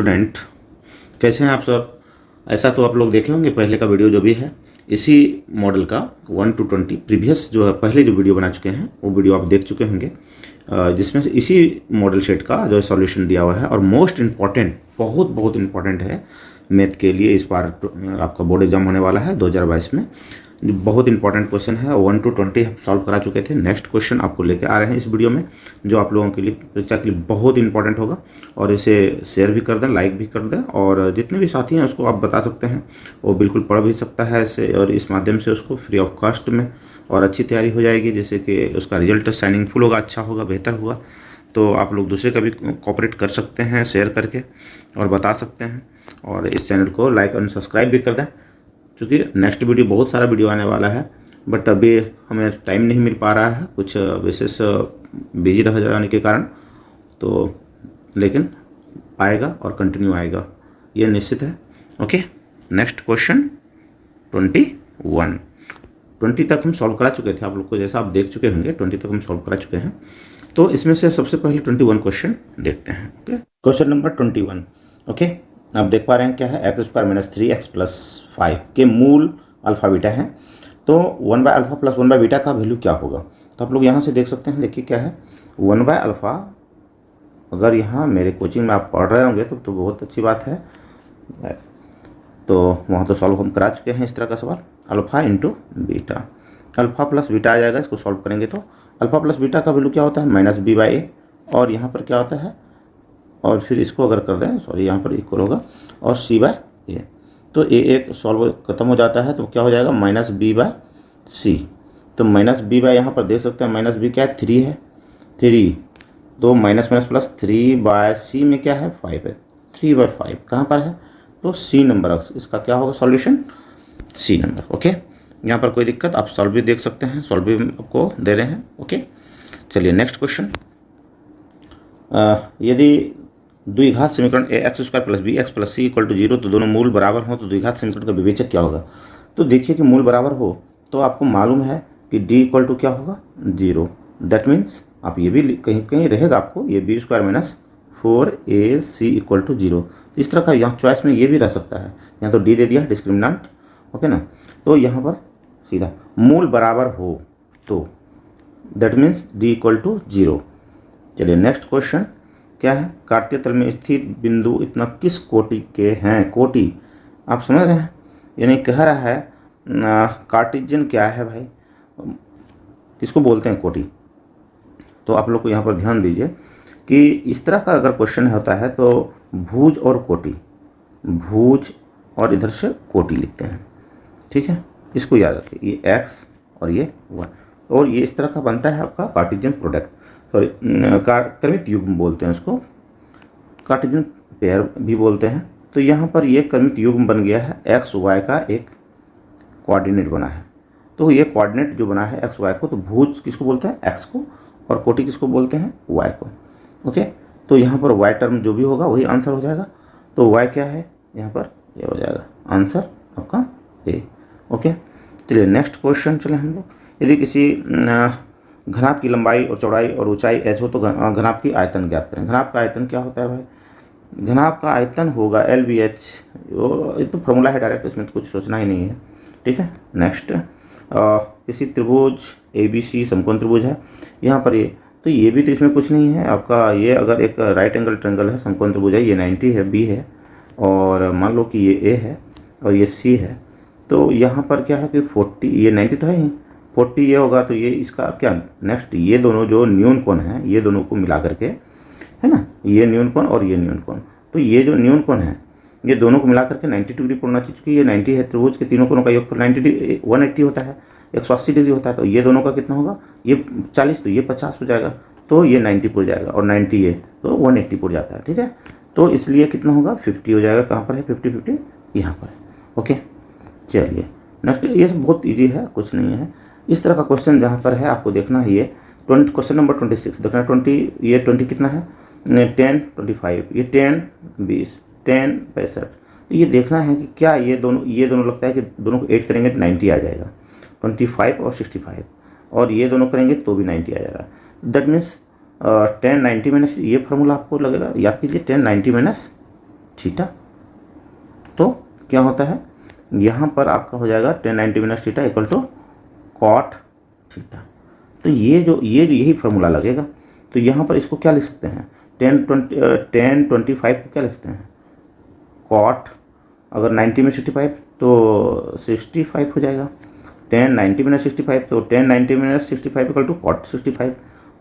Student, कैसे हैं आप सब। ऐसा तो आप लोग देखे होंगे पहले का वीडियो जो भी है इसी मॉडल का 1 to 20 प्रीवियस जो है पहले जो वीडियो बना चुके हैं वो वीडियो आप देख चुके होंगे, जिसमें से इसी मॉडल सेट का जो सॉल्यूशन दिया हुआ है। और मोस्ट इम्पॉर्टेंट, बहुत इम्पॉर्टेंट है मैथ के लिए। इस बार आपका बोर्ड एग्जाम होने वाला है 2022 में। बहुत इंपॉर्टेंट क्वेश्चन है। 1 to 20 हम सॉल्व करा चुके थे। नेक्स्ट क्वेश्चन आपको लेके आ रहे हैं इस वीडियो में, जो आप लोगों के लिए परीक्षा के लिए बहुत इंपॉर्टेंट होगा। और इसे शेयर भी कर दें, लाइक भी कर दें, और जितने भी साथी हैं उसको आप बता सकते हैं, वो बिल्कुल पढ़ भी सकता है इसे, और इस माध्यम से उसको फ्री ऑफ कॉस्ट में और अच्छी तैयारी हो जाएगी, जैसे कि उसका रिजल्ट शाइनिंग फुल होगा, अच्छा होगा, बेहतर होगा। तो आप लोग दूसरे का भी कोऑपरेट कर सकते हैं शेयर करके, और बता सकते हैं। और इस चैनल को लाइक और सब्सक्राइब भी कर दें, क्योंकि नेक्स्ट वीडियो बहुत सारा वीडियो आने वाला है। बट अभी हमें टाइम नहीं मिल पा रहा है, कुछ विशेष बिजी रह जाने के कारण। तो लेकिन आएगा और कंटिन्यू आएगा, ये निश्चित है। ओके, नेक्स्ट क्वेश्चन 20 तक हम सॉल्व करा चुके थे। आप लोग को जैसा आप देख चुके होंगे 20 तक हम सॉल्व करा चुके हैं। तो इसमें से सबसे पहले 21 क्वेश्चन देखते हैं। Okay, question number 21। ओके, आप देख पा रहे हैं क्या है, x² - 3x + 5 के मूल अल्फा बीटा है। तो 1/α + 1/β का वैल्यू क्या होगा। तो आप लोग यहाँ से देख सकते हैं, देखिए क्या है 1/α। अगर यहाँ मेरे कोचिंग में आप पढ़ रहे होंगे तो बहुत अच्छी बात है। तो वहाँ तो सॉल्व हम करा चुके हैं इस तरह का सवाल। अल्फ़ा × बीटा, अल्फ़ा + बीटा आ जाएगा। इसको सॉल्व करेंगे तो अल्फ़ा + बीटा का वैल्यू क्या होता है -b/a, और यहाँ पर क्या होता है, और फिर इसको अगर कर दें, सॉरी यहाँ पर इक्वल होगा, और c/a। तो a एक सॉल्व खत्म हो जाता है, तो क्या हो जाएगा -b/c। तो -b यहाँ पर देख सकते हैं, -b क्या है 3 है, 3। तो माइनस प्लस 3/c में क्या है 5 है, 3/5 कहाँ पर है, तो c नंबर इसका क्या होगा सॉल्यूशन, c नंबर। ओके, यहाँ पर कोई दिक्कत, आप सॉल्व भी देख सकते हैं, सॉल्व भी आपको दे रहे हैं। ओके, चलिए नेक्स्ट क्वेश्चन। यदि द्विघात समीकरण ax² + bx + c = 0, तो दोनों मूल बराबर हों तो द्विघात समीकरण का विवेचक क्या होगा। तो देखिए कि मूल बराबर हो तो आपको मालूम है कि d = क्या होगा 0। दैट मीन्स आप ये भी कहीं रहेगा आपको, ये b² - 4ac = 0। इस तरह का यहाँ चॉइस में ये भी रह सकता है। यहाँ तो d दे दिया डिस्क्रिमिनेंट, ओके ना। तो यहाँ पर सीधा मूल बराबर हो तो दैट मीन्स d = 0। चलिए नेक्स्ट क्वेश्चन क्या है, कार्तीय तल में स्थित बिंदु इतना किस कोटि के हैं। कोटि आप समझ रहे हैं, यानी कह रहा है कार्टेशियन क्या है भाई, किसको बोलते हैं कोटि। तो आप लोग को यहाँ पर ध्यान दीजिए कि इस तरह का अगर क्वेश्चन होता है तो भुज और कोटि, भुज और इधर से कोटि लिखते हैं, ठीक है। इसको याद रखिए, ये x और ये y, और ये इस तरह का बनता है आपका कार्टेशियन प्रोडक्ट, सॉरी क्रमित युग्म बोलते हैं उसको, कार्टेशियन पेयर भी बोलते हैं। तो यहाँ पर ये क्रमित युग्म बन गया है, x y का एक कोऑर्डिनेट बना है। तो ये कोऑर्डिनेट जो बना है x y को, तो भुज किसको बोलते हैं x को, और कोटि किसको बोलते हैं y को। ओके, तो यहाँ पर y टर्म जो भी होगा वही आंसर हो जाएगा। तो y क्या है यहाँ पर, ये हो जाएगा आंसर आपका a। ओके, चलिए नेक्स्ट क्वेश्चन चले हम लोग। यदि किसी घनाभ की लंबाई और चौड़ाई और ऊंचाई h हो तो घनाभ की आयतन ज्ञात करें। घनाभ का आयतन क्या होता है भाई, घनाभ का आयतन होगा LBH। ये तो फॉर्मूला है डायरेक्ट, इसमें तो कुछ सोचना ही नहीं है, ठीक है। नेक्स्ट, किसी त्रिभुज ABC समकोण त्रिभुज है यहाँ पर, ये तो ये भी तो इसमें कुछ नहीं है आपका। ये अगर एक राइट एंगल ट्रायंगल है, समकोण त्रिभुज है, ये 90 है, B है, और मान लो कि ये A है और ये C है। तो यहाँ पर क्या है कि 40, ये 90 तो है ही, 40 ये होगा, तो ये इसका क्या नेक्स्ट, ये दोनों जो न्यून कोण हैं ये दोनों को मिला करके, है ना, ये न्यून कोण और ये न्यून कोण, तो ये जो न्यून कोण है ये दोनों को मिला करके 90 डिग्री कोण होना चाहिए। क्योंकि ये 90 है, त्रिभुज के तीनों कोणों का योग 180 होता है, 180 डिग्री होता है। तो ये दोनों का कितना होगा, ये 40, तो ये 50 हो जाएगा, तो ये 90 पुर जाएगा, और 90 ये तो 180 पुर जाता है, ठीक है। तो इसलिए कितना होगा 50 हो जाएगा। कहाँ पर है 50 यहाँ पर है। ओके, चलिए नेक्स्ट, ये बहुत ईजी है, कुछ नहीं है। इस तरह का क्वेश्चन जहाँ पर है आपको देखना है, ये क्वेश्चन नंबर 26 देखना। 20, ये 20 कितना है 10 25, ये 10 20 10 65। तो ये देखना है कि क्या ये दोनों लगता है कि दोनों को ऐड करेंगे तो 90 आ जाएगा, 25 और 65, और ये दोनों करेंगे तो भी 90 आ जाएगा। दैट मीन्स 10 90 माइनस, ये फार्मूला आपको लगेगा, याद कीजिए 10 90 माइनस थीटा। तो क्या होता है, यहाँ पर आपका हो जाएगा tan 90 minus theta equal to cot theta. तो ये जो यही फार्मूला लगेगा। तो यहाँ पर इसको क्या लिख सकते हैं, tan 25 को क्या लिख सकते हैं, कॉट, अगर 90 में 65 तो 65 हो जाएगा, tan 90 माइनस 65 तो tan 90 minus 65 equal to cot 65,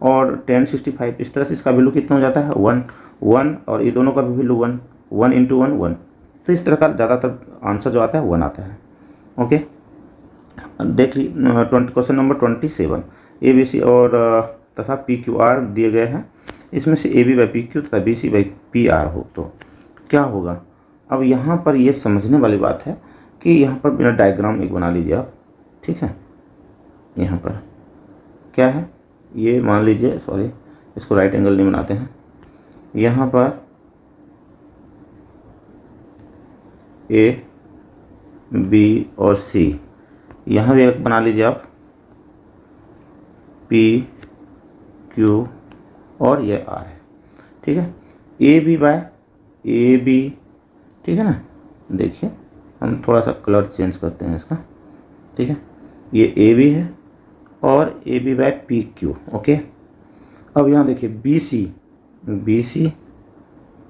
और tan 65 इस तरह से इसका वैल्यू कितना हो जाता है 1, और ये दोनों का भी वैल्यू 1 इंटू 1। तो इस तरह का ज़्यादातर आंसर जो आता है 1 आता है। ओके, देख ली क्वेश्चन नंबर 27, ABC और तथा PQR दिए गए हैं, इसमें से AB बाई PQ तथा BC बाई PR हो तो क्या होगा। अब यहाँ पर ये समझने वाली बात है कि यहाँ पर बिना डायग्राम एक बना लीजिए आप, ठीक है। यहाँ पर क्या है, ये मान लीजिए, सॉरी इसको राइट एंगल नहीं बनाते हैं, यहाँ पर A, B और C, यहाँ भी एक बना लीजिए आप P, Q और ये R है, ठीक है। AB बाय AB, ठीक है ना। देखिए हम थोड़ा सा कलर चेंज करते हैं इसका, ठीक है। ये AB है और AB बाय PQ। ओके, अब यहाँ देखिए BC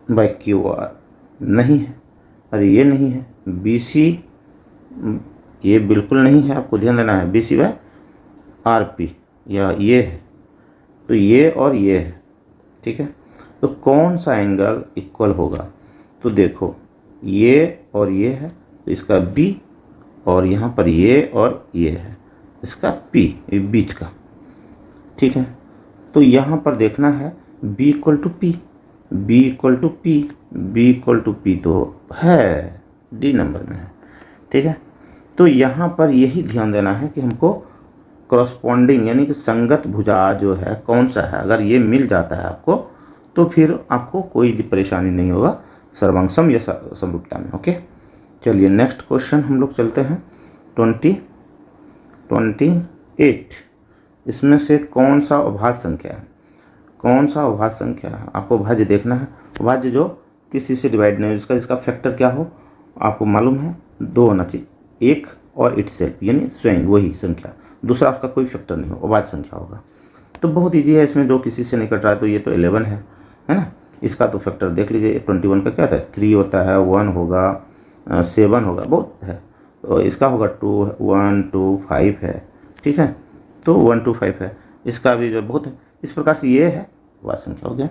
बाय QR नहीं है, अरे ये नहीं है, BC ये बिल्कुल नहीं है, आपको ध्यान देना है। BC बाय RP या ये है, तो ये और ये है, ठीक है। तो कौन सा एंगल इक्वल होगा, तो देखो ये और ये है तो इसका B, और यहाँ पर ये और ये है इसका P, ये बीच का, ठीक है। तो यहाँ पर देखना है B equal to P, B equal to P, B equal to P तो है, D नंबर में है, ठीक है। तो यहाँ पर यही ध्यान देना है कि हमको करस्पॉन्डिंग यानी कि संगत भुजा जो है कौन सा है, अगर ये मिल जाता है आपको तो फिर आपको कोई परेशानी नहीं होगा सर्वांगसम या समरूपता में। ओके, चलिए नेक्स्ट क्वेश्चन हम लोग चलते हैं 28। इसमें से कौन सा अभाज्य संख्या है, कौन सा अभाज्य संख्या है, आपको भाज्य देखना है। भाज्य जो किसी से डिवाइड नहीं हो, इसका फैक्टर क्या हो आपको मालूम है, 2 होना चाहिए, एक और इटसेल्फ यानी स्वयं वही संख्या, दूसरा उसका कोई फैक्टर नहीं हो, अभाज्य संख्या होगा। तो बहुत ईजी है, इसमें जो किसी से नहीं कट रहा है, तो ये तो 11 है ना। इसका तो फैक्टर देख लीजिए, 21 का क्या होता है, 3 होता है, 1 होगा, 7 होगा, बहुत है। तो इसका होगा 2, 1, 2, 5 है, ठीक है। तो 1, 2, 5 है, इसका भी जो बहुत है। इस प्रकार से ये है अभाज्य संख्या हो गया।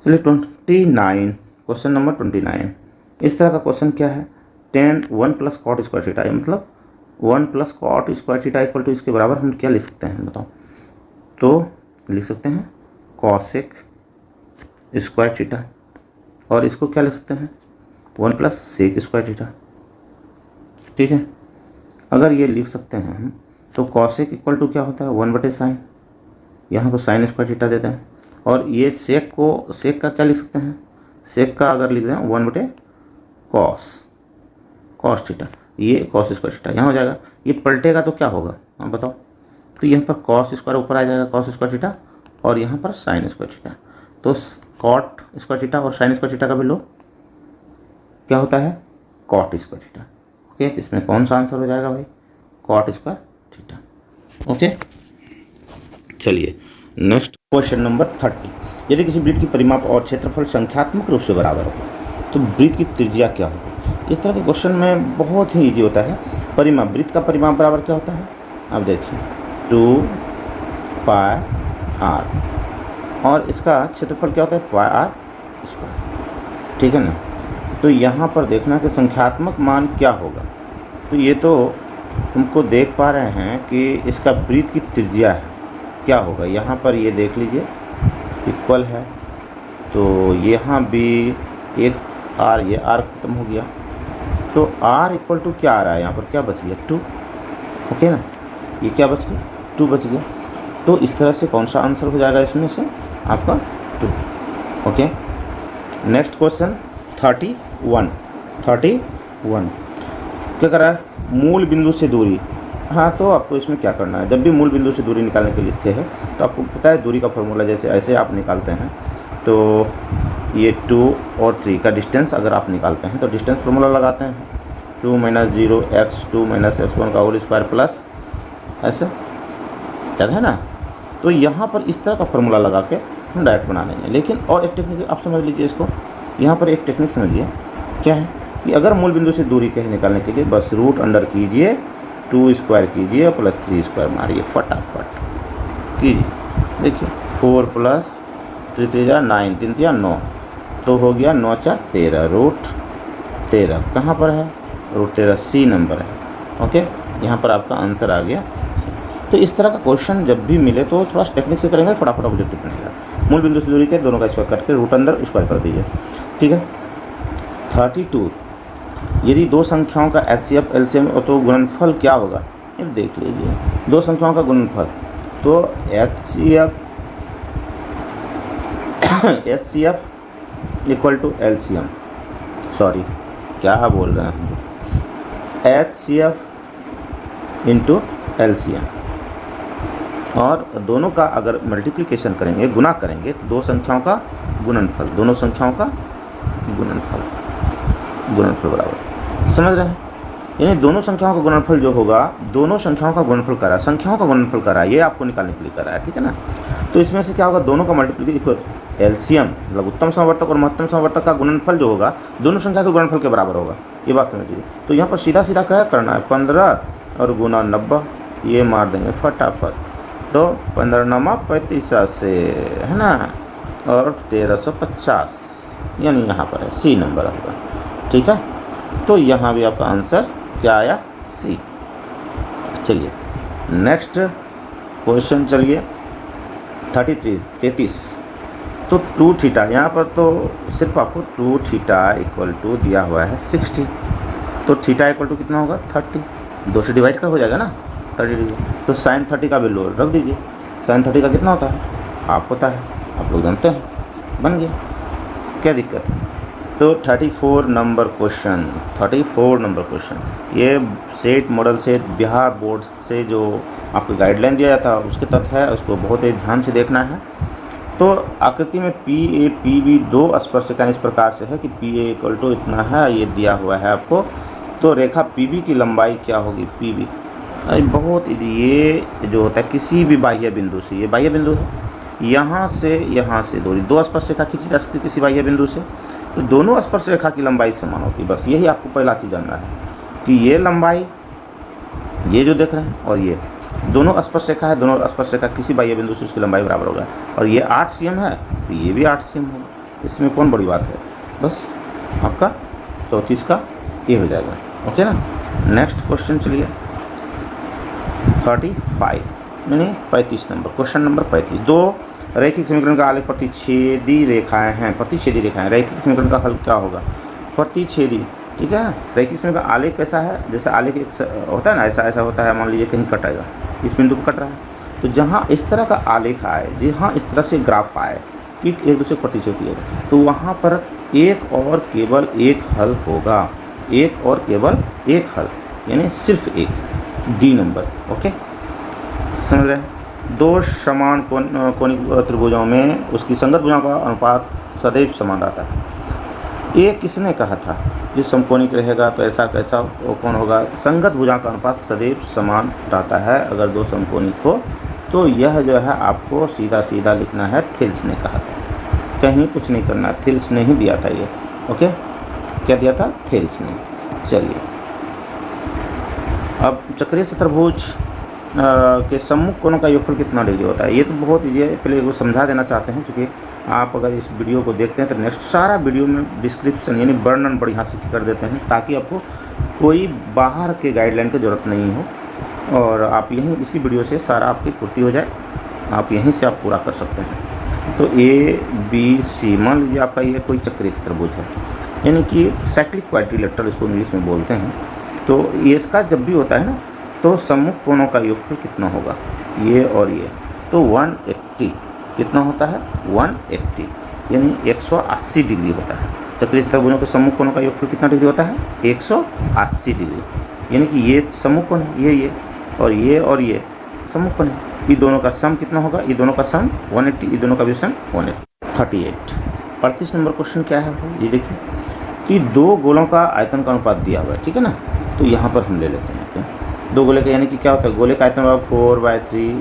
चलिए 29, क्वेश्चन नंबर 29। इस तरह का क्वेश्चन क्या है, tan 1 plus cot square theta, मतलब 1 plus cot square theta equal to, इसके बराबर हम क्या लिख सकते हैं बताओ। तो लिख सकते हैं कॉसेक स्क्वायर थीटा, और इसको क्या लिख सकते हैं 1 प्लस सेक स्क्वायर थीटा, ठीक है। अगर ये लिख सकते हैं हम, तो कॉसेक इक्वल टू क्या होता है 1/sin, यहाँ पर साइन स्क्वायर थीटा देते हैं। और ये सेक का क्या लिख सकते हैं, सेक का अगर लिख दें 1/cos थीटा, ये कॉस स्क्वायर थीटा यहाँ हो जाएगा। ये पलटेगा तो क्या होगा आप बताओ, तो यहाँ पर कॉस स्क्वायर ऊपर आ जाएगा कॉस स्क्वायर थीटा, और यहाँ पर साइन स्क्वायर थीटा। तो कॉट स्क्वायर थीटा और साइन स्क्वायर थीटा का वैल्यू क्या होता है, कॉट स्क्वायर थीटा। ओके, इसमें कौन सा आंसर हो जाएगा भाई, कॉट स्क्वायर थीटा। ओके, चलिए नेक्स्ट क्वेश्चन नंबर 30। यदि किसी वृत्त की परिमाप और क्षेत्रफल संख्यात्मक रूप से बराबर हो तो वृत्त की त्रिज्या क्या होगी। इस तरह के क्वेश्चन में बहुत ही इजी होता है। परिमाप, वृत्त का परिमाप बराबर क्या होता है, अब देखिए 2πr, और इसका क्षेत्रफल क्या होता है πr², ठीक है ना। तो यहाँ पर देखना कि संख्यात्मक मान क्या होगा। तो ये तो तुमको देख पा रहे हैं कि इसका वृत्त की त्रिज्या है, क्या होगा। यहाँ पर ये देख लीजिए इक्वल है, तो यहाँ भी एक r, ये r खत्म हो गया, तो r इक्वल टू क्या आ रहा है, यहाँ पर क्या बच गया 2। ओके ना, ये क्या बच गया 2 बच गया। तो इस तरह से कौन सा आंसर हो जाएगा इसमें से आपका 2। Okay, next question 31। क्या कर रहा है, मूल बिंदु से दूरी। हाँ, तो आपको इसमें क्या करना है, जब भी मूल बिंदु से दूरी निकालने के लिए है तो आपको पता है दूरी का फॉर्मूला जैसे ऐसे आप निकालते हैं तो ये 2 और 3 का डिस्टेंस अगर आप निकालते हैं तो डिस्टेंस फॉर्मूला लगाते हैं 2 - 0 x2 - x1 का होल स्क्वायर प्लस ऐसे, याद है ना। तो यहाँ पर इस तरह का फॉर्मूला लगा के हम डायरेक्ट बना देंगे। लेकिन और एक टेक्निक आप समझ लीजिए इसको, यहाँ पर एक टेक्निक समझिए क्या है कि अगर मूल बिंदु से दूरी कहीं निकालने के लिए बस रूट अंडर कीजिए, 2 स्क्वायर कीजिए प्लस 3 स्क्वायर मारिए, फटाफट कीजिए। देखिए 4 प्लस 3 3 जा 9, 3 3 9, तो हो गया 9 4 13, रूट 13 कहाँ पर है, रूट 13 सी नंबर है। ओके, यहाँ पर आपका आंसर आ गया। तो इस तरह का क्वेश्चन जब भी मिले तो थोड़ा टेक्निक से करेंगे, फटाफट ऑब्जेक्टिव बनेगा। मूल बिंदु से दूरी के दोनों का स्क्वायर करके रूट अंदर स्क्वायर कर दीजिए, ठीक है। 32, यदि दो संख्याओं का HCF LCM हो तो गुणनफल क्या होगा, ये देख लीजिए। दो संख्याओं का गुणनफल तो HCF equal to LCM, sorry क्या बोल रहे हैं, HCF इंटू LCM, और दोनों का अगर मल्टीप्लिकेशन करेंगे, गुना करेंगे, तो दो संख्याओं का गुणनफल, दोनों संख्याओं का गुणनफल बराबर, समझ रहे हैं। यानी दोनों संख्याओं का गुणनफल जो होगा, दोनों संख्याओं का गुणनफल करा, संख्याओं का गुणनफल करा, ये आपको निकालने के लिए करा है, ठीक है ना। तो इसमें से क्या होगा, दोनों का मल्टीप्लिकेशन, LCM मतलब उत्तम समवर्तक और महत्तम समवर्तक का गुणनफल जो होगा दोनों संख्या के गुणनफल के बराबर होगा, ये बात समझ लीजिए। तो यहाँ पर सीधा सीधा क्या करना है, 15 और गुना 90, ये मार देंगे फटाफट। तो 15 9 35 से, है ना, और 1350, यानी यहाँ पर है सी नंबर आपका, ठीक है। तो यहाँ भी आपका आंसर क्या आया, सी। चलिए नेक्स्ट क्वेश्चन, चलिए 33। तो 2 थीटा, यहाँ पर तो सिर्फ आपको 2 थीटा इक्वल टू दिया हुआ है 60, तो थीटा इक्वल टू कितना होगा 30, 2 से डिवाइड कर हो जाएगा ना 30 डिग्री। तो साइन 30 का वैल्यू रख दीजिए, साइन 30 का कितना होता है, आप होता है, आप लोग जानते हैं, बन गया, क्या दिक्कत है। तो 34 नंबर क्वेश्चन, 34 नंबर क्वेश्चन, ये सेट मॉडल से बिहार बोर्ड से जो आपको गाइडलाइन दिया जाता है उसके तथ्य है, उसको बहुत ही ध्यान से देखना है। तो आकृति में PA PB दो स्पर्शरेखाएं इस प्रकार से है कि PA इक्वल टू इतना है, ये दिया हुआ है आपको। तो रेखा PB की लंबाई क्या होगी, PB, अरे बहुत, ये जो होता है किसी भी बाह्य बिंदु से, ये बाह्य बिंदु है, यहाँ से दूरी, दो स्पर्शरेखा खींची जा सकती है किसी बाह्य बिंदु से, तो दोनों स्पर्शरेखा की लंबाई समान होती है। बस यही आपको पहला चीज़ जानना है कि ये लंबाई, ये जो देख रहे हैं, और ये दोनों स्पर्शरेखा है, दोनों स्पर्शरेखा किसी बाह्य बिंदु से उसकी लंबाई बराबर होगा, और ये 8 cm है तो ये भी 8 cm होगा, इसमें कौन बड़ी बात है, बस आपका 34 का ये हो जाएगा। ओके ना। नेक्स्ट क्वेश्चन चलिए 35 यानी 35 नंबर क्वेश्चन नंबर 35। दो रैखिक समीकरण का आलेख प्रतिच्छेदी रेखाएं हैं, प्रतिच्छेदी रेखाएं, रैखिक समीकरण का हल क्या होगा, प्रतिच्छेदी, ठीक है ना। रैखिक समीकरण का आलेख कैसा है, जैसे आलेख एक होता है ना, ऐसा होता है, मान लीजिए कहीं कटेगा, इस बिंदु को कट रहा है, तो जहाँ इस तरह का आलेख आए, जहाँ इस तरह से ग्राफ आए कि एक दूसरे को प्रतिच्छेद किया, तो वहाँ पर एक और केवल एक हल होगा, एक और केवल एक हल, यानी सिर्फ एक, डी नंबर। ओके, समझ रहे हैं। दो समान कोणिक त्रिभुजों में उसकी संगत भुजाओं का अनुपात सदैव समान रहता है। ये किसने कहा था, जो समकोणिक रहेगा तो ऐसा कैसा कौन होगा, संगत भुजाओं का अनुपात सदैव समान रहता है अगर दो समकोणिक हो। तो यह जो है आपको सीधा सीधा लिखना है, थिल्स ने कहा था, कहीं कुछ नहीं करना, थिल्स ने ही दिया था ये। ओके, क्या दिया था, थिल्स ने। चलिए अब चक्रीय चतुर्भुज के सम्मुख कोणों का योगफल कितना डिग्री होता है, ये तो बहुत ईजी है, पहले वो समझा देना चाहते हैं, क्योंकि आप अगर इस वीडियो को देखते हैं तो नेक्स्ट सारा वीडियो में डिस्क्रिप्शन यानी वर्णन बढ़िया से कर देते हैं, ताकि आपको कोई बाहर के गाइडलाइन की ज़रूरत नहीं हो और आप यहीं इसी वीडियो से सारा आपकी पूर्ति हो जाए, आप यहीं से आप पूरा कर सकते हैं। तो ABC मान लीजिए आपका ये कोई चक्रीय चतुर्भुज है, यानी कि साइक्लिक क्वाड्रिलेटरल इसको इंग्लिश में बोलते हैं। तो ये इसका जब भी होता है ना, तो सम्मुख कोणों का योगफल कितना होगा, ये और ये, तो 180 कितना होता है, 180 यानी 180 डिग्री होता है। चक्रीय चतुर्भुजों के सम्मुख कोणों का योगफल कितना डिग्री होता है, 180 डिग्री, यानी कि ये सम्मुख कोण है, ये और ये सम्मुख कोण है। ये दोनों का सम कितना होगा, ये दोनों का सम 180, ये दोनों का भी सम 180, 38। 38 नंबर क्वेश्चन क्या है भाई, ये देखिए कि दो गोलों का आयतन का अनुपात दिया हुआ है, ठीक है ना। तो यहाँ पर हम ले लेते हैं क्या, दो गोले का, यानी कि क्या होता है, गोले का आयतन बराबर 4/3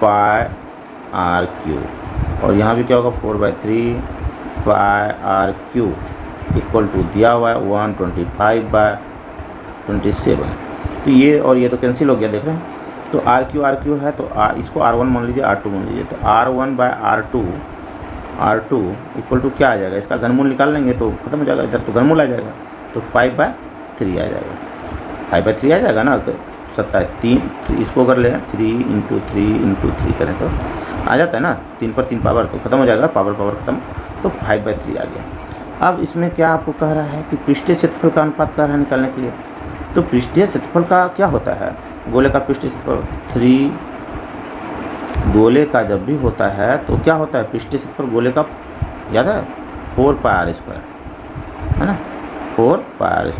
पाई आर क्यू, और यहाँ भी क्या होगा 4/3 पाई आर क्यू इक्वल टू दिया हुआ है 125/27। तो ये और ये तो कैंसिल हो गया, देख रहे हैं। तो आर क्यू है, तो इसको R1 मान लीजिए, R2 मान लीजिए, तो R1/R2 इक्वल टू क्या आ जाएगा, इसका घनमूल निकाल लेंगे तो खत्म हो जाएगा, इधर तो घनमूल आ जाएगा, तो 5/3 आ जाएगा, 5/3 आ जाएगा ना। 3 इसको अगर लें 3 × 3 करें तो आ जाता है ना, 3 पर 3 पावर, तो खत्म हो जाएगा, पावर खत्म, तो 5/3 आ गया। अब इसमें क्या आपको कह रहा है कि पृष्ठीय क्षेत्रफल का अनुपात कह रहा है निकालने के लिए। तो पृष्ठीय क्षेत्रफल का क्या होता है, गोले का पृष्ठीय क्षेत्रफल 3, गोले का जब भी होता है तो क्या होता है, पृष्ठीय क्षेत्रफल गोले का याद है 4πr², है ना, 4πr²।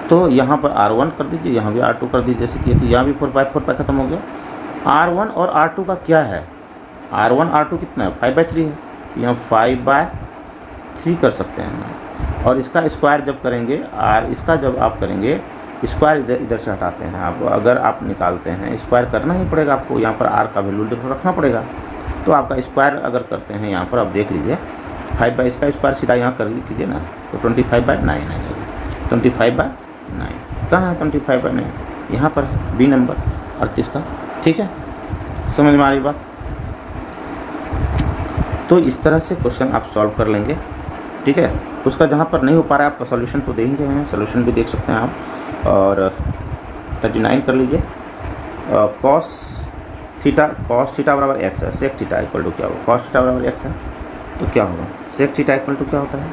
तो यहाँ पर R1 कर दीजिए, यहाँ भी R2 कर दीजिए, जैसे कि तो यहाँ भी 4π खत्म हो गया। R1 और R2 का क्या है, R1 R2 कितना है, 5/3 है, यहाँ 5/3 कर सकते हैं। और इसका स्क्वायर जब करेंगे, इसका जब आप करेंगे स्क्वायर इधर से हटाते हैं आप, अगर आप निकालते हैं स्क्वायर करना ही पड़ेगा आपको, यहाँ पर R का वैल्यू रखना पड़ेगा। तो आपका स्क्वायर अगर करते हैं यहाँ पर आप देख लीजिए, 5 बाई इसका स्क्वायर सीधा यहाँ कर कीजिए ना, तो 25/9 आ जाएगा। 25/9 कहाँ है, 25/9 यहाँ पर है, बी नंबर 38 का, ठीक है, समझ में आ रही बात। तो इस तरह से क्वेश्चन आप सॉल्व कर लेंगे, ठीक है। उसका जहाँ पर नहीं हो पा रहा है आपका सॉल्यूशन तो दे ही रहे हैं, सॉल्यूशन भी देख सकते हैं आप। और 39 कर लीजिए, cos थीटा बराबर x है, sec थीटा इक्वल टू क्या होगा, cos थीटा बराबर x है, तो क्या होगा sec थीटा इक्वल टू क्या होता है,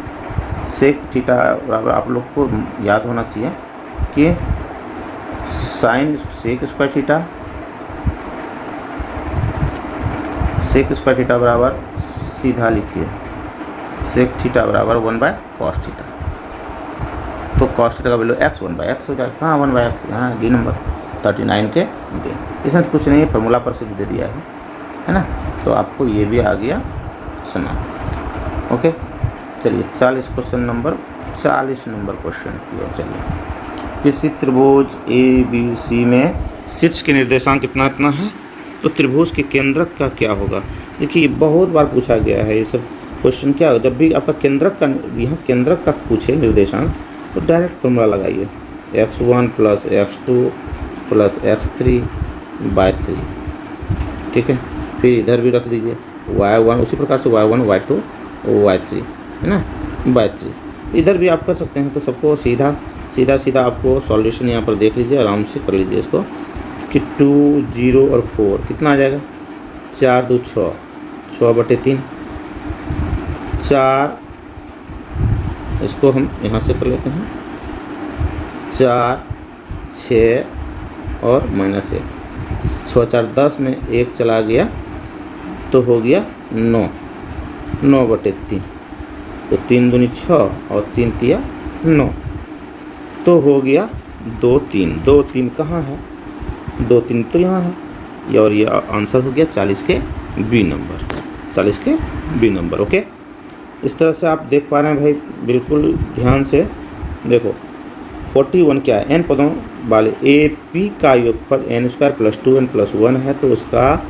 sec थीटा बराबर आप लोग को याद होना चाहिए कि साइन sec स्क्वायर थीटा बराबर सीधा लिखिए sec थीटा बराबर 1/cos थीटा, तो cos थीटा का वैल्यू x 1/x हो जाएगा, कहाँ 1/x, यहाँ डी नंबर 39 के डी। इसमें तो कुछ नहीं है, फॉर्मूला पर से दे दिया है ना। तो आपको ये भी आ गया सुना, ओके। चलिए 40 नंबर क्वेश्चन की ओर चलिए। किसी त्रिभुज ABC में शीर्ष के निर्देशांक कितना है, तो त्रिभुज के केंद्रक का क्या होगा। देखिए बहुत बार पूछा गया है ये सब क्वेश्चन, क्या होगा जब भी आपका केंद्रक का, यहाँ केंद्रक का पूछे निर्देशांक, तो डायरेक्ट फॉर्मूला लगाइए, x1 + x2 + x3/3, ठीक है। फिर इधर भी रख दीजिए y1, उसी प्रकार से y1 y2 y3, है ना, y3। इधर भी आप कर सकते हैं। तो सबको सीधा आपको सॉल्यूशन यहाँ पर देख लीजिए, आराम से कर लीजिए इसको कि 2, 0 और 4 कितना आ जाएगा, 4 2 6, 6/3, 4, इसको हम यहाँ से कर लेते हैं, 4 6 और -1, 6 4 10 में 1 चला गया तो हो गया 9, 9/3, तो 3 दूनी 6 और 3 तिया 9, तो हो गया 2 3 कहाँ है, 2 3 तो यहाँ है, और ये आंसर हो गया 40 के बी नंबर, ओके। इस तरह से आप देख पा रहे हैं भाई, बिल्कुल ध्यान से देखो। 41 क्या है, n पदों वाले AP का योगफल n² + 2n + 1 है, तो उसका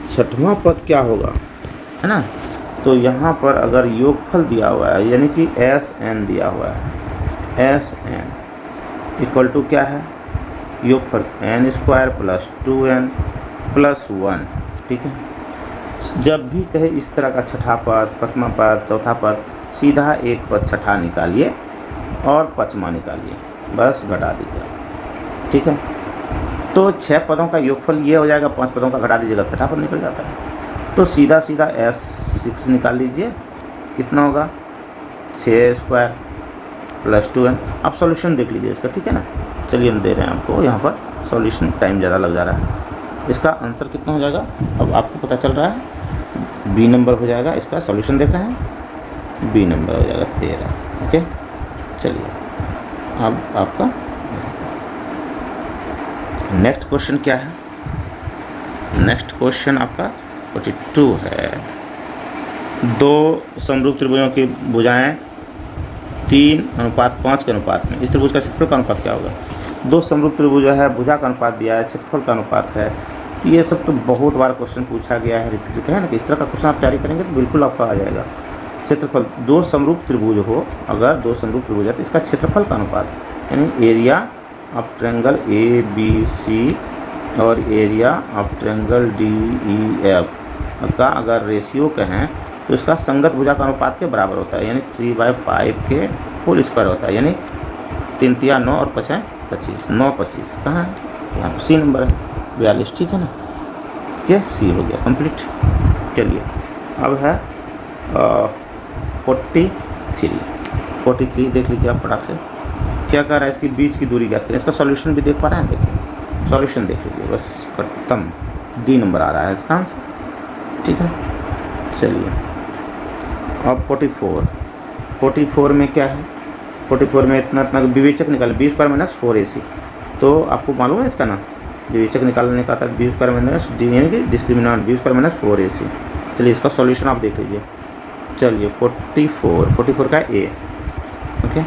6वां पद क्या होगा, है ना। तो यहाँ पर अगर योगफल दिया हुआ है, यानी कि SN दिया हुआ है, SN इक्वल टू क्या है, योगफल n² + 2n + 1, ठीक है। जब भी कहे इस तरह का छठा पद, पांचवा पद, चौथा पद, सीधा एक पद छठा निकालिए और पांचवा निकालिए, बस घटा दीजिए, ठीक है। तो 6 पदों का योगफल ये हो जाएगा, 5 पदों का घटा दीजिएगा, छठा पद निकल जाता है। तो सीधा S6 निकाल लीजिए, कितना होगा 6² + 2n। आप सॉल्यूशन देख लीजिए इसका, ठीक है ना। चलिए हम दे रहे हैं आपको यहाँ पर सॉल्यूशन, टाइम ज़्यादा लग जा रहा है। इसका आंसर कितना हो जाएगा अब आपको पता चल रहा है, बी नंबर हो जाएगा। इसका सॉल्यूशन देख रहे हैं, बी नंबर हो जाएगा 13, ओके। चलिए अब आपका नेक्स्ट क्वेश्चन क्या है, नेक्स्ट क्वेश्चन आपका 42 है। दो समरूप त्रिभुजों की भुजाएं 3:5 के अनुपात में, इस त्रिभुज का क्षेत्रफल का अनुपात क्या होगा? दो समरूप त्रिभुज है, भुजा का अनुपात दिया है, क्षेत्रफल का अनुपात है। तो ये सब तो बहुत बार क्वेश्चन पूछा गया है, रिपीट है ना कि इस तरह का क्वेश्चन आप तैयारी करेंगे तो बिल्कुल आपका आ जाएगा। क्षेत्रफल, दो समरूप त्रिभुज हो, अगर दो समरूप त्रिभुज है तो इसका क्षेत्रफल का अनुपात यानी एरिया ऑफ ट्रायंगल ABC और एरिया ऑफ ट्रायंगल DEF का अगर रेशियो कहें तो इसका संगत भुजा का अनुपात के बराबर होता है, यानी 3/5 के होल स्क्वायर होता है, यानी 3 तिया 9 और 5 है 25, 9 25 कहाँ है? यहाँ सी नंबर है 42, ठीक है ना। क्या सी हो गया कंप्लीट। चलिए अब है 43 देख लीजिए आप फटाक से। क्या कह रहा है? इसकी बीच की दूरी ज्ञात करें। इसका सॉल्यूशन भी देख पा रहे हैं? देखिए सॉल्यूशन देख लीजिए, बस खत्म। डी नंबर आ रहा है इसका आंसर, ठीक है। चलिए अब 44 में क्या है? 44 में इतना विवेचक निकाल, बी स्क्वायर माइनस 4AC। तो आपको मालूम है इसका ना, विवेचक निकालने का था बी स्क्वायर माइनस डी यानी कि discriminant B square minus 4AC। चलिए इसका सॉल्यूशन आप देख लीजिए। चलिए 44 का ए, ओके।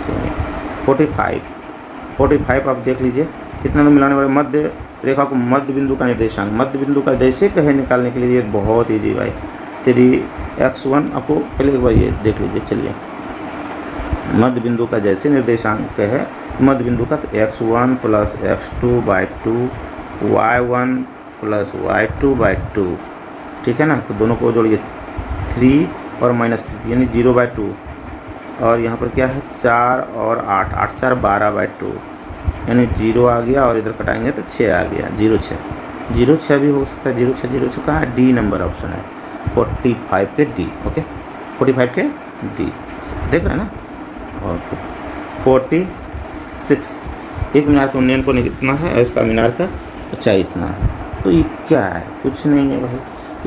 चलिए 45 आप देख लीजिए कितना मिलाने वाले मध्य रेखा को मध्य बिंदु का निर्देशांक, मध्य बिंदु का जैसे कहे निकालने के लिए बहुत ईजी भाई। 3x1 आपको पहले एक बार ये देख लीजिए। चलिए मध्य बिंदु का जैसे निर्देशांक है मध्य बिंदु का, तो x1 + x2/2 y1 + y2/2, ठीक है ना। तो दोनों को जोड़िए 3 और -3 यानी 0/2, और यहाँ पर क्या है 4 और 8, 8 4 12/2 यानी 0 आ गया, और इधर कटाएंगे तो 6 आ गया, 0 6 भी हो सकता है। 0 6 कहाँ है? डी नंबर ऑप्शन है 45 के डी, ओके 45 के डी देख रहे हैं ना। ओके 46, एक मीनार का उन्नयन कोण कितना है और इसका मीनार का ऊंचाई इतना है। तो ये क्या है? कुछ नहीं है भाई।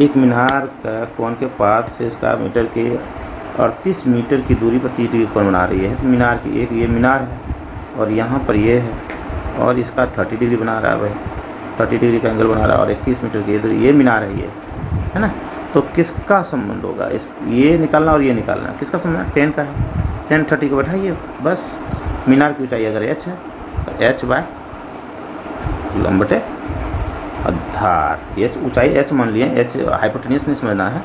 एक मीनार का कोण के पास से इसका मीटर के 38 मीटर की दूरी पर 30 डिग्री कोण बना रही है। तो मीनार की एक ये मीनार है और यहाँ पर ये है, और इसका 30 डिग्री बना रहा है भाई, 30 डिग्री का एंगल बना रहा है, और 21 मीटर की दूरी, ये मीनार है ये, है ना। तो किसका संबंध होगा? इस ये निकालना और ये निकालना, किसका संबंध? 10 का है। 10 30 को बैठाइए बस। मीनार की ऊंचाई अगर h है तो h लंब बटे आधार, h ऊंचाई h मान लिए, h हाइपोटेन्यूस नहीं समझना है,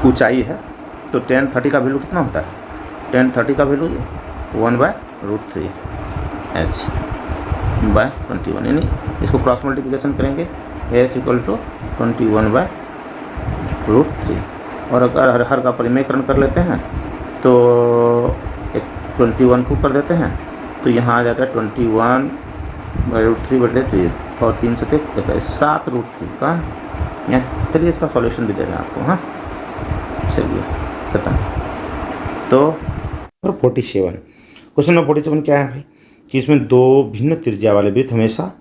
ऊंचाई है। तो 10 30 का वैल्यू कितना होता है? 10 30 का वैल्यू 1/√3 h/21, यानी इसको क्रॉस मल्टीप्लिकेशन करेंगे h = 21/√3। और अगर हर का परिमेयकरण कर लेते हैं तो 21 को कर देते हैं तो यहाँ आ जाता है 21/√3/3, और 3 से 7√3 का यहाँ। चलिए इसका सॉल्यूशन भी दे रहे हैं आपको, हाँ चलिए खत्म। तो 47 क्वेश्चन नंबर 47 क्या है भाई कि इसमें दो भिन्न त्रिज्या वाले वृत्त हमेशा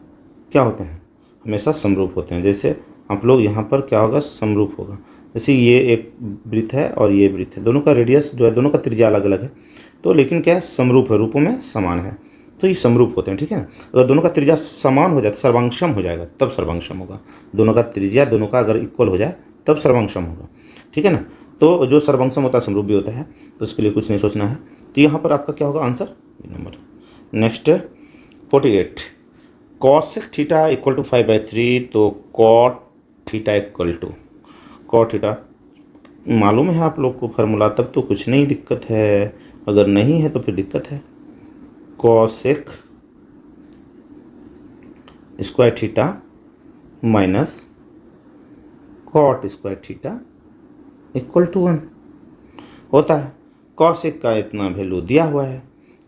क्या होते हैं? हमेशा समरूप होते हैं। जैसे आप लोग यहाँ पर क्या होगा? समरूप होगा। जैसे ये एक वृत्त है और ये वृत्त है, दोनों का रेडियस जो है, दोनों का त्रिज्या अलग अलग है, तो लेकिन क्या है? समरूप है, रूपों में समान है, तो ये समरूप होते हैं, ठीक है ना। अगर दोनों का त्रिज्या समान हो जाए तो सर्वांगसम हो जाएगा, तब सर्वांगसम होगा। दोनों का त्रिज्या दोनों का अगर इक्वल हो जाए तब सर्वांगसम होगा, ठीक है ना। तो जो सर्वांगसम होता है समरूप भी होता है, तो उसके लिए कुछ नहीं सोचना है। तो यहाँ पर आपका क्या होगा answer? Number. Next 48 cos theta = 5/3, तो cot थीटा = cot थीटा मालूम है आप लोग को फार्मूला, तब तो कुछ नहीं दिक्कत है, अगर नहीं है तो फिर दिक्कत है। cosec square theta minus cot square theta = 1 होता है। cosec का इतना वैल्यू दिया हुआ है,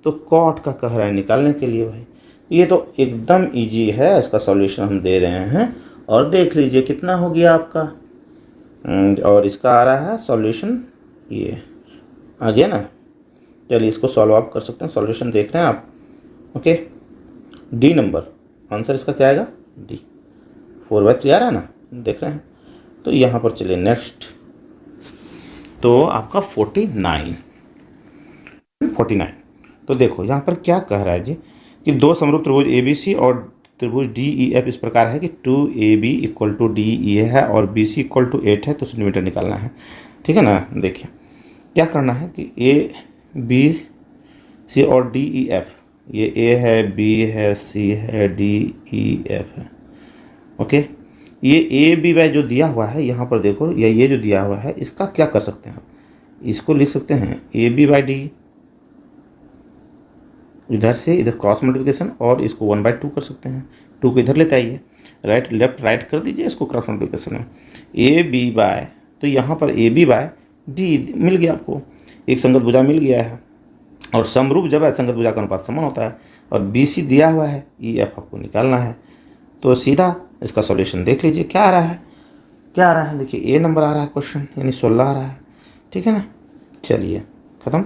तो cot का कह रहा है निकालने के लिए भाई। ये तो एकदम इजी है, इसका सॉल्यूशन हम दे रहे हैं, और देख लीजिए कितना हो गया आपका, और इसका आ रहा है सॉल्यूशन, ये आ गया ना। चलिए इसको सॉल्व आप कर सकते हैं, सॉल्यूशन देख रहे हैं आप, ओके। डी नंबर आंसर इसका क्या आएगा? डी। 4/3 आ रहा है ना, देख रहे हैं। तो यहाँ पर चलिए नेक्स्ट, तो आपका 49। तो देखो यहाँ पर क्या कह रहा है जी कि दो समरूप त्रिभुज ABC और त्रिभुज DEF इस प्रकार है कि 2AB इक्वल टू DE है और BC इक्वल टू 8 है, तो सेंटीमीटर निकालना है। ठीक है ना। देखिए क्या करना है कि ABC और DEF, ये A है, B है, C है, DEF है। ओके, ये ABY जो दिया हुआ है यहाँ पर देखो, या ये जो दिया हुआ है इसका क्या कर सकते हैं, इसको लिख सकते हैं AB/D, इधर से इधर क्रॉस मल्टीप्लिकेशन, और इसको 1/2 कर सकते हैं। 2 को इधर लेते आइए, राइट लेफ्ट राइट कर दीजिए इसको क्रॉस मल्टीप्लिकेशन में। AB/, तो यहाँ पर AB/D मिल गया आपको, एक संगत भुजा मिल गया है, और समरूप जब है संगत भुजा का अनुपात समान होता है, और BC दिया हुआ है, EF आपको निकालना है। तो सीधा इसका सॉल्यूशन देख लीजिए क्या आ रहा है, क्या आ रहा है। देखिए A नंबर आ रहा है क्वेश्चन, यानी 16 आ रहा है। ठीक है ना। चलिए ख़त्म।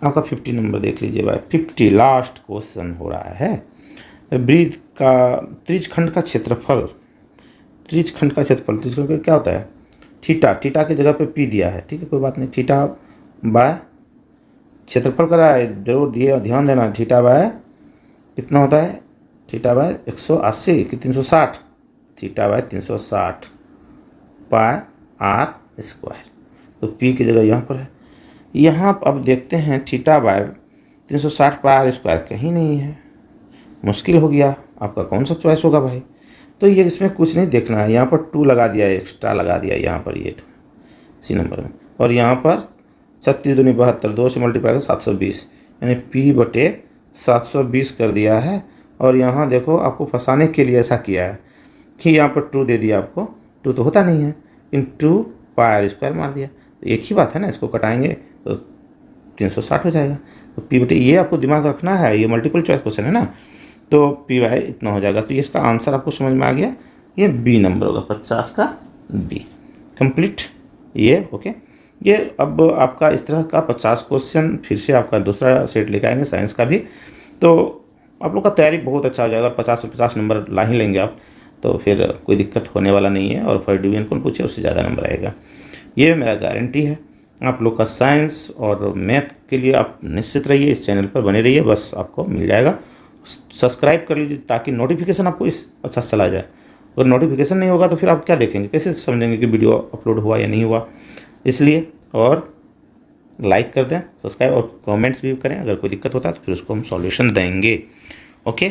आपका 50 नंबर देख लीजिए भाई, 50 लास्ट क्वेश्चन हो रहा है। वृत्त का त्रिज्यखंड का क्षेत्रफल, त्रिज्यखंड का क्षेत्रफल क्या होता है, थीटा, थीटा की जगह पे P दिया है। ठीक है, कोई बात नहीं, थीटा बाय क्षेत्रफल करा है, जरूर दिए, ध्यान देना। थीटा बाय कितना होता है, थीटा बाय 180 कि 360, थीटा बाय 360 पाई R²। तो P की जगह यहाँ पर है। यहाँ अब देखते हैं थीटा बाय 360 पाई R² कहीं नहीं है, मुश्किल हो गया। आपका कौन सा चॉइस होगा भाई। तो ये इसमें कुछ नहीं देखना है, यहाँ पर 2 लगा दिया, एक्स्ट्रा लगा दिया यहाँ पर, ये C नंबर में। और यहाँ पर 36 दूनी 72, 2 से मल्टीप्लाई कर 720, यानी P/720 कर दिया है। और यहाँ देखो आपको फंसाने के लिए ऐसा किया है कि यहाँ पर 2 दे दिया आपको, 2 तो होता नहीं है, इन 2 पाई R² मार दिया। तो एक ही बात है ना, इसको कटाएंगे तो 360 हो जाएगा। तो P/, ये आपको दिमाग रखना है, ये मल्टीपल चॉइस क्वेश्चन है ना। तो P/, इतना हो जाएगा। तो इसका आंसर आपको समझ में आ गया, ये B नंबर होगा, 50 का B कंप्लीट। ये ओके, ये अब आपका इस तरह का 50 क्वेश्चन फिर से आपका दूसरा सेट लेकर आएंगे साइंस का भी। तो आप लोग का तैयारी बहुत अच्छा हो जाएगा, 50 से 50 नंबर ला ही लेंगे आप, तो फिर कोई दिक्कत होने वाला नहीं है। और फर्स्ट डिवीजन कौन पूछे उससे ज़्यादा नंबर आएगा, ये मेरा गारंटी है। आप लोग का साइंस और मैथ के लिए आप निश्चित रहिए, इस चैनल पर बने रहिए, बस आपको मिल जाएगा। सब्सक्राइब कर लीजिए ताकि नोटिफिकेशन आपको इस अच्छा से चला जाए। अगर नोटिफिकेशन नहीं होगा तो फिर आप क्या देखेंगे, कैसे समझेंगे कि वीडियो अपलोड हुआ या नहीं हुआ। इसलिए और लाइक कर दें, सब्सक्राइब और कमेंट्स भी करें। अगर कोई दिक्कत होता है तो फिर उसको हम सॉल्यूशन देंगे। ओके।